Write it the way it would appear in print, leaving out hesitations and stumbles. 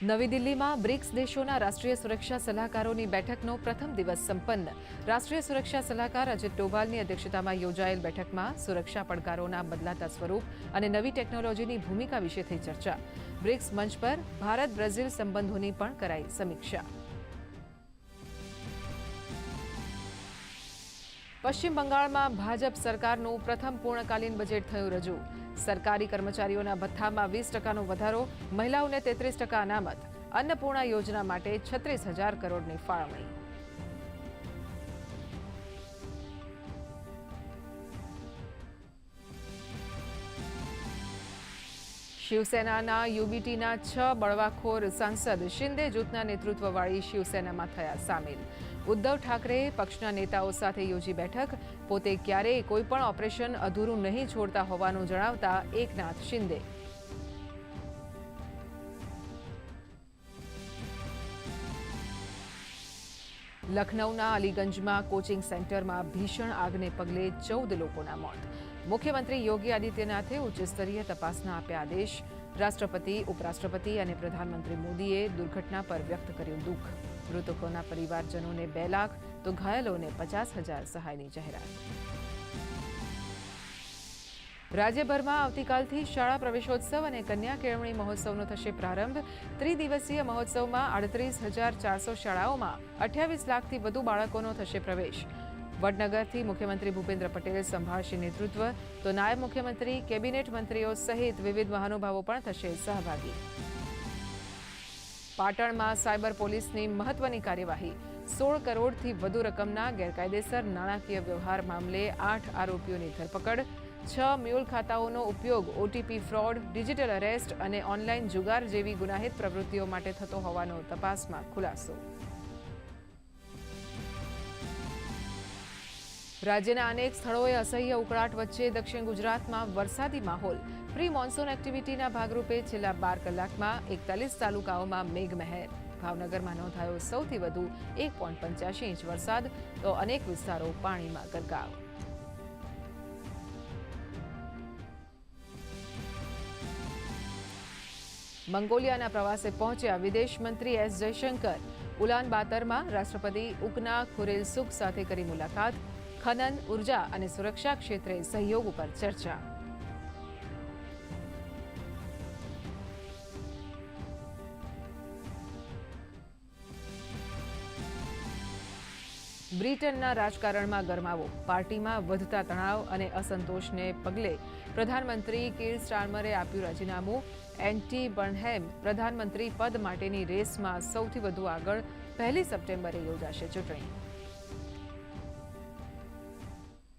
નવી દિલ્હીમાં બ્રિક્સ દેશોના રાષ્ટ્રીય સુરક્ષા સલાહકારોની બેઠકનો પ્રથમ દિવસ સંપન્ન. રાષ્ટ્રીય સુરક્ષા સલાહકાર અજીત ડોભાલની અધ્યક્ષતામાં યોજાયેલ બેઠકમાં સુરક્ષા પડકારોના બદલાતા સ્વરૂપ અને નવી ટેકનોલોજીની ભૂમિકા વિશે થઈ ચર્ચા. બ્રિક્સ મંચ પર ભારત બ્રાઝિલ સંબંધોની પણ કરાઈ સમીક્ષા. પશ્ચિમ બંગાળમાં ભાજપ સરકારનું પ્રથમ પૂર્ણકાલીન બજેટ થયું રજૂ. સરકારી કર્મચારીઓના ભથ્થામાં 20% વધારો, મહિલાઓને 33% અનામત, અન્નપૂર્ણા યોજના માટે 36,000 કરોડની ફાળવણી. શિવસેનાના યુબીટીના 6 બળવાખોર સાંસદ શિંદે જૂથના નેતૃત્વવાળી શિવસેનામાં થયા સામેલ. ઉદ્ધવ ઠાકરેએ પક્ષના નેતાઓ સાથે યોજી બેઠક. પોતે ક્યારેય કોઈપણ ઓપરેશન અધૂરું નહીં છોડતા હોવાનું જણાવતા એકનાથ શિંદે. લખનૌના અલીગંજમાં કોચિંગ સેન્ટરમાં ભીષણ આગને પગલે 14 લોકોના મોત. મુખ્યમંત્રી યોગી આદિત્યનાથે ઉચ્ચસ્તરીય તપાસના આપ્યા આદેશ. રાષ્ટ્રપતિ, ઉપરાષ્ટ્રપતિ અને પ્રધાનમંત્રી મોદીએ દુર્ઘટના પર વ્યક્ત કર્યું દુઃખ. મૃતકોના પરિવારજનોને 2 લાખ તો ઘાયલોને 50,000 સહાયની જાહેરાત. રાજ્યભરમાં આવતીકાલથી શાળા પ્રવેશોત્સવ અને કન્યા કેળવણી મહોત્સવનો થશે પ્રારંભ. ત્રિદિવસીય મહોત્સવમાં 38,400 શાળાઓમાં 28 લાખથી વધુ બાળકોનો થશે પ્રવેશ. વડનગરથી મુખ્યમંત્રી ભૂપેન્દ્ર પટેલ સંભાળશે નેતૃત્વ, તો નાયબ મુખ્યમંત્રી, કેબિનેટ મંત્રીઓ સહિત વિવિધ મહાનુભાવો પણ થશે સહભાગી. પાટણમાં સાયબર પોલીસની મહત્વની કાર્યવાહી. 16 કરોડથી વધુ રકમના ગેરકાયદેસર નાણાકીય વ્યવહાર મામલે 8 આરોપીઓની ધરપકડ. 6 મ્યુલ ખાતાઓનો ઉપયોગ ઓટીપી ફ્રોડ, ડિજિટલ અરેસ્ટ અને ઓનલાઈન જુગાર જેવી ગુનાહિત પ્રવૃત્તિઓ માટે થતો હોવાનો તપાસમાં ખુલાસો. રાજ્યના અનેક સ્થળોએ અસહ્ય ઉકળાટ વચ્ચે દક્ષિણ ગુજરાતમાં વરસાદી માહોલ. પ્રી મોન્સૂન એક્ટિવિટીના ભાગરૂપે છેલ્લા 12 કલાકમાં 41 તાલુકાઓમાં મેઘમહેર. ભાવનગરમાં નોંધાયો સૌથી વધુ 1.85 ઇંચ વરસાદ, તો અનેક વિસ્તારો પાણીમાં ગરકાવ. મંગોલિયાના પ્રવાસે પહોંચ્યા વિદેશ મંત્રી એસ જયશંકર. ઉલાન બાતરમાં રાષ્ટ્રપતિ ઉકના ખુરેલસુખ સાથે કરી મુલાકાત. ખનન, ઉર્જા અને સુરક્ષા ક્ષેત્રે સહયોગ ઉપર ચર્ચા. બ્રિટનના રાજકારણમાં ગરમાવો. પાર્ટીમાં વધતા તણાવ અને અસંતોષને પગલે પ્રધાનમંત્રી કીર સ્ટાર્મરે આપ્યું રાજીનામું. એન્ટી બર્નહેમ પ્રધાનમંત્રી પદ માટેની રેસમાં સૌથી વધુ આગળ. 1 સપ્ટેમ્બરે યોજાશે ચૂંટણી.